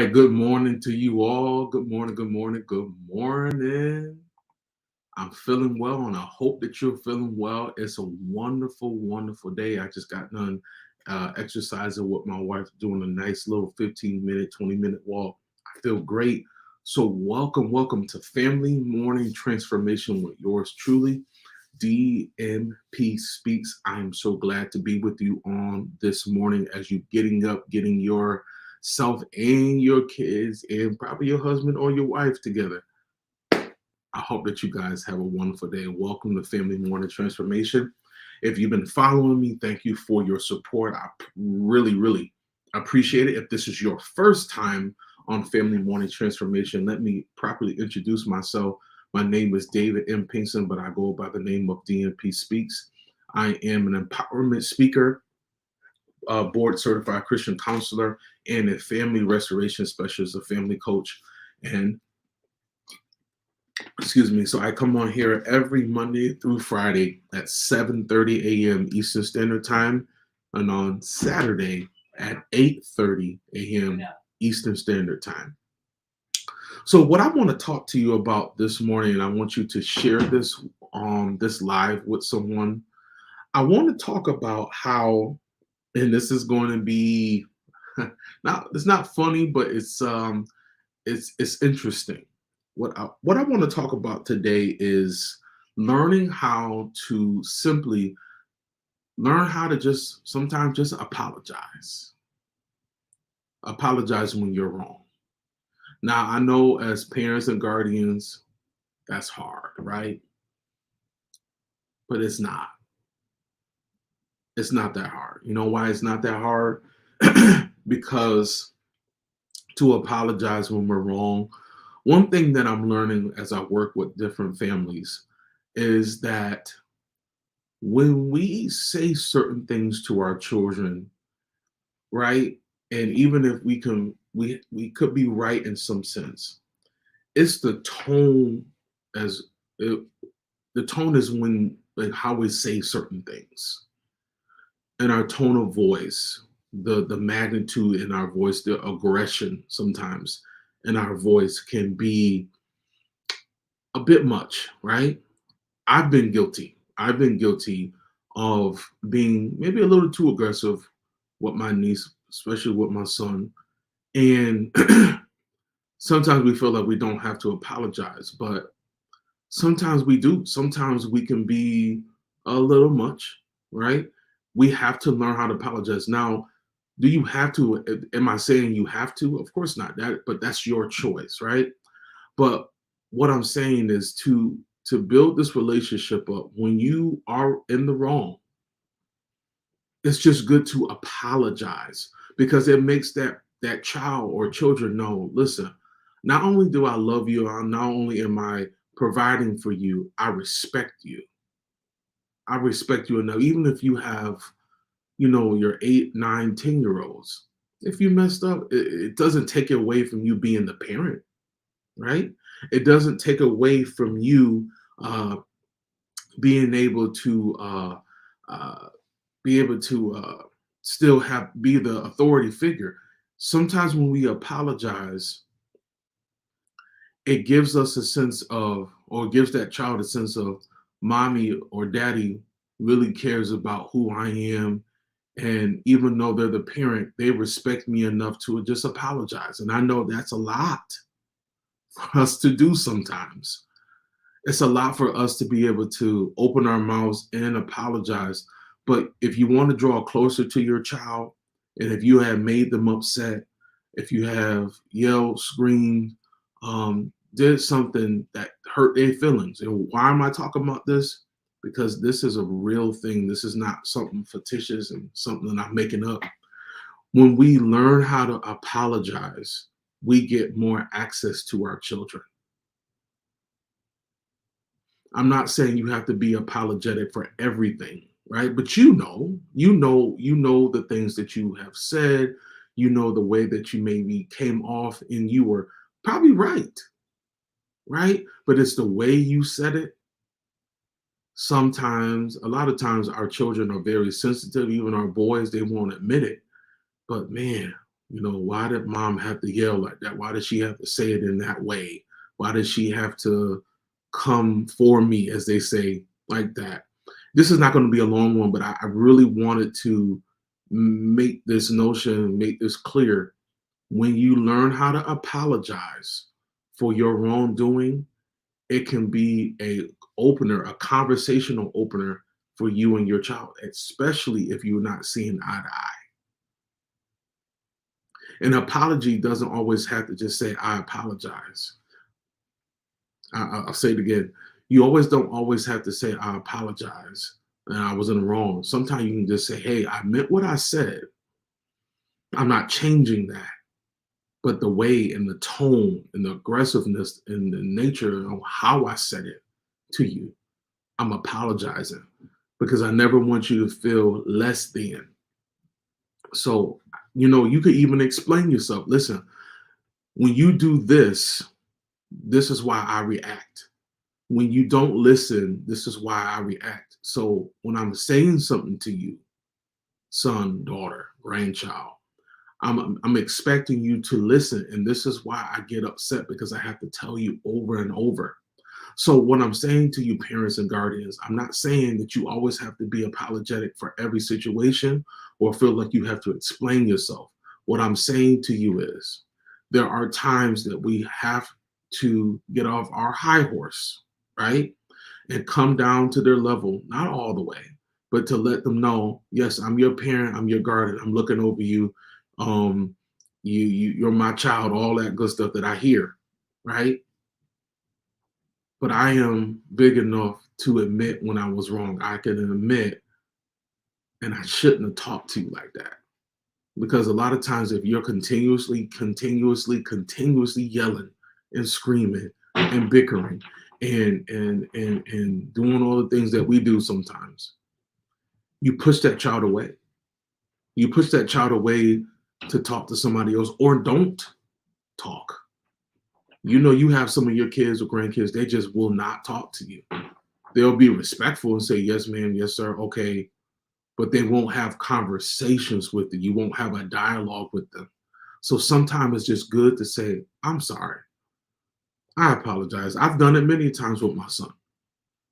right, good morning to you all. Good morning, good morning, good morning. I'm feeling well, and I hope that you're feeling well. It's a wonderful, wonderful day. I just got done exercising with my wife, doing a nice little 15-minute, 20-minute walk. I feel great. So, welcome to Family Morning Transformation with yours truly, DMP Speaks. I am so glad to be with you on this morning as you getting up, getting yourself and your kids and probably your husband or your wife together. I hope that you guys have a wonderful day. Welcome to Family Morning Transformation. If you've been following me, thank you for your support. I really appreciate it. If this is your first time on Family Morning Transformation, let me properly introduce myself. My name is David M. Pinson, but I go by the name of DMP Speaks. I am an empowerment speaker, board certified Christian counselor, and a family restoration specialist, a family coach. And excuse me, so I come on here every Monday through Friday at 7:30 a.m. Eastern Standard Time, and on Saturday at 8:30 a.m. Eastern Standard Time. So what I want to talk to you about this morning, and I want you to share this live with someone. I want to talk about how, and this is going to be it's not funny, but it's interesting. What I want to talk about today is learning how to simply learn how to just sometimes just apologize. Apologize when you're wrong. Now, I know as parents and guardians, that's hard, right? But it's not. It's not that hard. You know why it's not that hard? Because to apologize when we're wrong, one thing that I'm learning as I work with different families is that when we say certain things to our children, right? And even if we could be right in some sense, it's the tone as it, the tone is when like how we say certain things and our tone of voice, the magnitude in our voice, the aggression sometimes in our voice can be a bit much, right? I've been guilty. I've been guilty of being maybe a little too aggressive with my niece, especially with my son. And sometimes we feel like we don't have to apologize, but sometimes we do. Sometimes we can be a little much, right? We have to learn how to apologize. Now, do you have to? Am I saying you have to? Of course not. But that's your choice, right? But what I'm saying is to build this relationship up when you are in the wrong, it's just good to apologize because it makes that child or children know, listen, not only do I love you, not only am I providing for you, I respect you. I respect you enough. Even if you have, your 8, 9, 10 year olds. If you messed up, it doesn't take away from you being the parent, right? It doesn't take away from you uh, being able to uh, be able to still be the authority figure. Sometimes when we apologize, it gives us a sense of, or gives that child a sense of, mommy or daddy really cares about who I am. And even though they're the parent, they respect me enough to just apologize. And I know that's a lot for us to do sometimes. It's a lot for us to be able to open our mouths and apologize. But if you want to draw closer to your child, and if you have made them upset, if you have yelled, screamed, did something that hurt their feelings, and why am I talking about this? Because this is a real thing. This is not something fictitious and something that I'm making up. When we learn how to apologize, we get more access to our children. I'm not saying you have to be apologetic for everything, right? But you know the things that you have said, you know the way that you maybe came off and you were probably right, right? But it's the way you said it. Sometimes, a lot of times our children are very sensitive, even our boys, they won't admit it. But man, Why did mom have to yell like that? Why did she have to say it in that way? Why did she have to come for me, as they say, like that? This is not going to be a long one, but I really wanted to make this clear. When you learn how to apologize for your wrongdoing, it can be a conversational opener for you and your child, especially if you're not seeing eye to eye. An apology doesn't always have to just say, I apologize. I'll say it again. You always don't always have to say, I apologize and I was in the wrong. Sometimes you can just say, hey, I meant what I said. I'm not changing that. But the way and the tone and the aggressiveness and the nature of how I said it to you, I'm apologizing because I never want you to feel less than. So, you could even explain yourself. Listen, when you do this, this is why I react. When you don't listen, this is why I react. So when I'm saying something to you, son, daughter, grandchild, I'm expecting you to listen. And this is why I get upset, because I have to tell you over and over. So what I'm saying to you, parents and guardians, I'm not saying that you always have to be apologetic for every situation or feel like you have to explain yourself. What I'm saying to you is there are times that we have to get off our high horse, right? And come down to their level, not all the way, but to let them know, yes, I'm your parent, I'm your guardian, I'm looking over you. You're my child, all that good stuff that I hear, right? But I am big enough to admit when I was wrong. I can admit, and I shouldn't have talked to you like that. Because a lot of times, if you're continuously yelling and screaming and bickering and doing all the things that we do sometimes, you push that child away. You push that child away to talk to somebody else, or don't talk. You have some of your kids or grandkids, they just will not talk to you. They'll be respectful and say, yes, ma'am, yes, sir, okay, but they won't have conversations with you. You won't have a dialogue with them. So sometimes it's just good to say, I'm sorry. I apologize. I've done it many times with my son.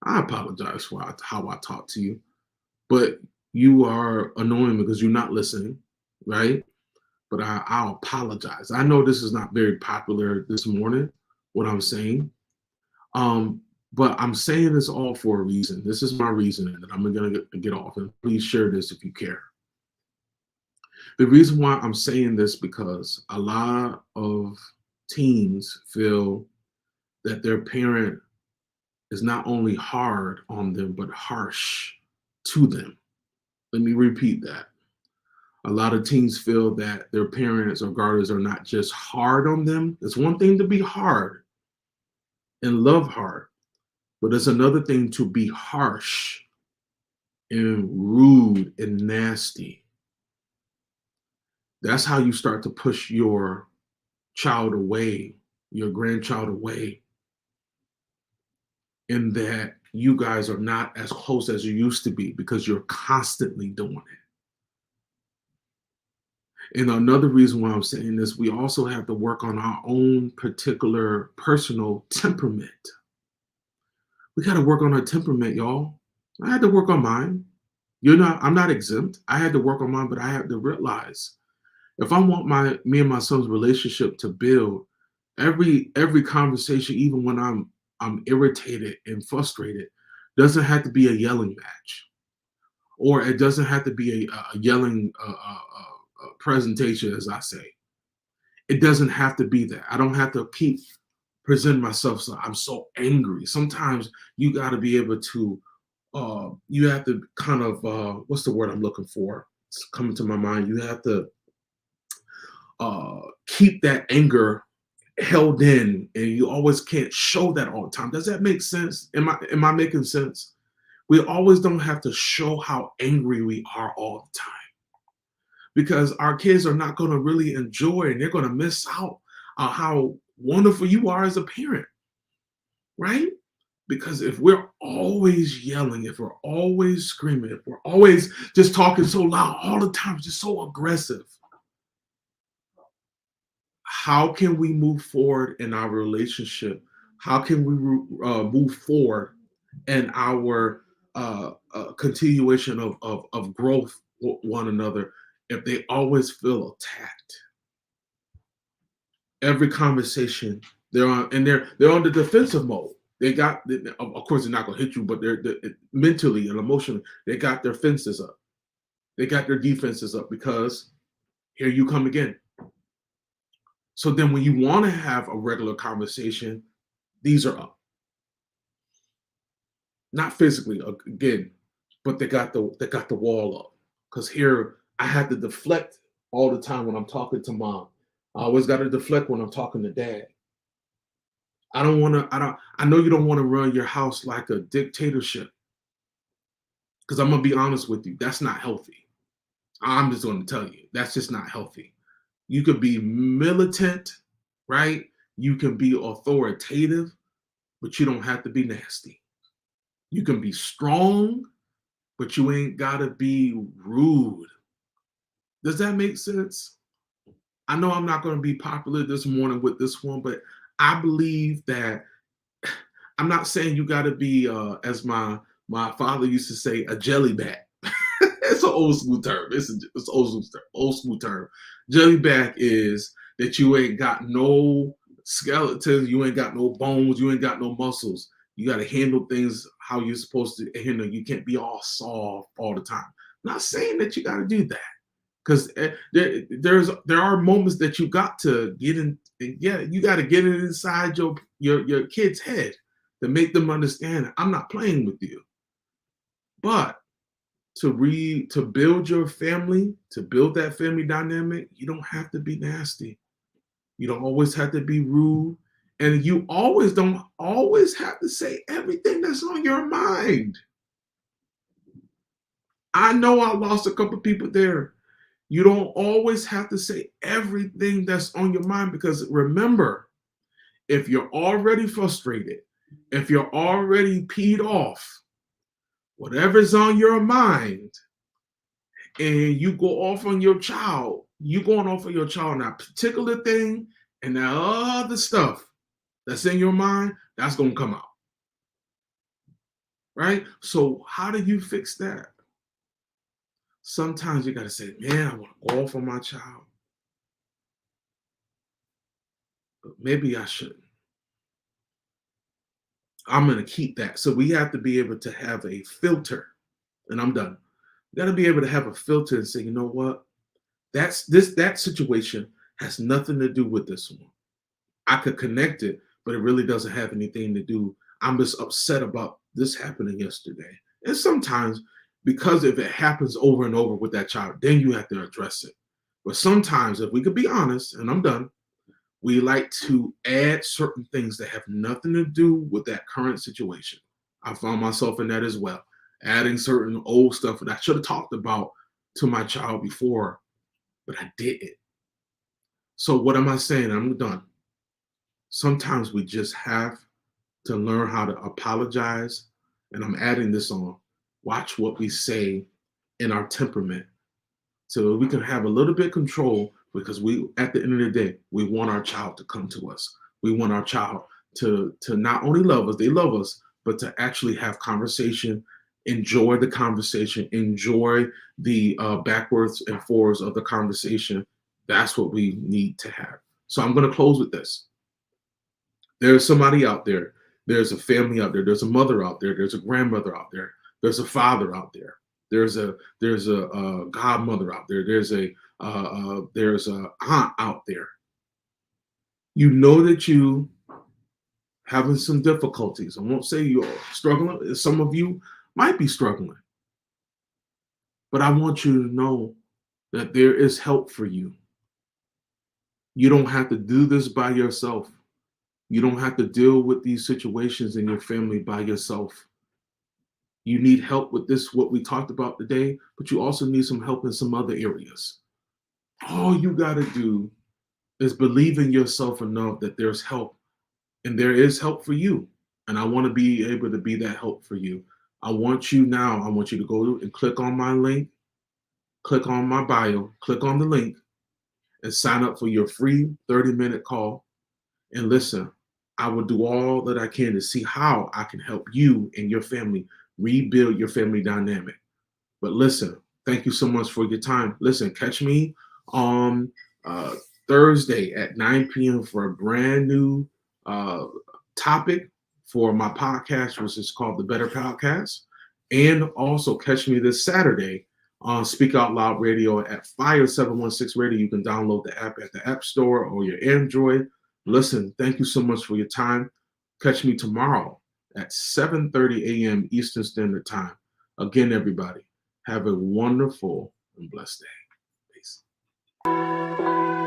I apologize for how I talk to you, but you are annoying because you're not listening, right? But I'll apologize. I know this is not very popular this morning, what I'm saying. Um, but I'm saying this all for a reason. This is my reasoning that I'm going to get off, and please share this if you care. The reason why I'm saying this, because a lot of teens feel that their parent is not only hard on them, but harsh to them. Let me repeat that. A lot of teens feel that their parents or guardians are not just hard on them. It's one thing to be hard and love hard, but it's another thing to be harsh and rude and nasty. That's how you start to push your child away, your grandchild away, in that you guys are not as close as you used to be because you're constantly doing it. And another reason why I'm saying this, we also have to work on our own particular personal temperament. We got to work on our temperament, y'all. I had to work on mine. I'm not exempt. I had to work on mine, but I had to realize, if I want me and my son's relationship to build, every conversation, even when I'm irritated and frustrated, doesn't have to be a yelling match, or it doesn't have to be a yelling presentation, as I say. It doesn't have to be that. I don't have to keep presenting myself so I'm so angry. Sometimes you got to be able to. You have to kind of what's the word I'm looking for? It's coming to my mind. You have to keep that anger held in, and you always can't show that all the time. Does that make sense? Am I making sense? We always don't have to show how angry we are all the time, because our kids are not going to really enjoy, and they're going to miss out on how wonderful you are as a parent, right? Because if we're always yelling, if we're always screaming, if we're always just talking so loud all the time, just so aggressive, how can we move forward in our relationship? How can we move forward in our continuation of growth with one another if they always feel attacked? Every conversation they're on, and they're on the defensive mode. They got, of course, they're not going to hit you, but they're mentally and emotionally, they got their fences up. They got their defenses up because here you come again. So then when you want to have a regular conversation, these are up. Not physically again, but they got the wall up. Because here I have to deflect all the time when I'm talking to mom. I always got to deflect when I'm talking to dad. I don't want to. I know you don't want to run your house like a dictatorship. Because I'm gonna be honest with you, that's not healthy. I'm just going to tell you, that's just not healthy. You could be militant, right? You can be authoritative, but you don't have to be nasty. You can be strong, but you ain't gotta be rude. Does that make sense? I know I'm not going to be popular this morning with this one, but I believe that I'm not saying you got to be, as my father used to say, a jelly back. It's an old school term. It's old school term. Jelly back is that you ain't got no skeletons, you ain't got no bones, you ain't got no muscles. You got to handle things how you're supposed to handle. You can't be all soft all the time. Not saying that you got to do that, because there are moments that you got to get in. Yeah, you got to get it inside your kid's head to make them understand I'm not playing with you. But to build your family, to build that family dynamic, you don't have to be nasty. You don't always have to be rude. And you always don't always have to say everything that's on your mind. I know I lost a couple people there. You don't always have to say everything that's on your mind, because remember, if you're already frustrated, if you're already peed off, whatever's on your mind, and you go off on your child, you going off on your child on that particular thing, and that other stuff that's in your mind, that's going to come out. Right? So, how do you fix that? Sometimes you got to say, man, I want to go off on my child, but maybe I shouldn't. I'm going to keep that. So, we have to be able to have a filter, and I'm done. We got to be able to have a filter and say, you know what? That situation has nothing to do with this one. I could connect it, but it really doesn't have anything to do. I'm just upset about this happening yesterday. And sometimes, because if it happens over and over with that child, then you have to address it. But sometimes, if we could be honest, and I'm done, we like to add certain things that have nothing to do with that current situation. I found myself in that as well, adding certain old stuff that I should have talked about to my child before, but I didn't. So, what am I saying? I'm done. Sometimes we just have to learn how to apologize. And I'm adding this on. Watch what we say in our temperament, so we can have a little bit control, because we, at the end of the day, we want our child to come to us. We want our child to not only love us, they love us, but to actually have conversation, enjoy the conversation, enjoy the backwards and forwards of the conversation. That's what we need to have. So I'm going to close with this. There's somebody out there. There's a family out there. There's a mother out there. There's a grandmother out there. There's a father out there. There's a godmother out there. There's a aunt out there. You know that you having some difficulties. I won't say you're struggling. Some of you might be struggling, but I want you to know that there is help for you. You don't have to do this by yourself. You don't have to deal with these situations in your family by yourself. You need help with this, what we talked about today, but you also need some help in some other areas. All you got to do is believe in yourself enough that there's help, and there is help for you. And I want to be able to be that help for you. I want you to go and click on my link, click on my bio, click on the link, and sign up for your free 30-minute call. And listen, I will do all that I can to see how I can help you and your family rebuild your family dynamic. But listen, thank you so much for your time. Listen, catch me on uh, Thursday at 9 p.m. for a brand new uh, topic for my podcast, which is called the Better Podcast. And also catch me this Saturday on Speak Out Loud Radio at Fire 716 Radio. You can download the app at the App Store or your Android. Listen, thank you so much for your time. Catch me tomorrow at 7:30 a.m. Eastern Standard Time. Again, everybody, have a wonderful and blessed day. Peace.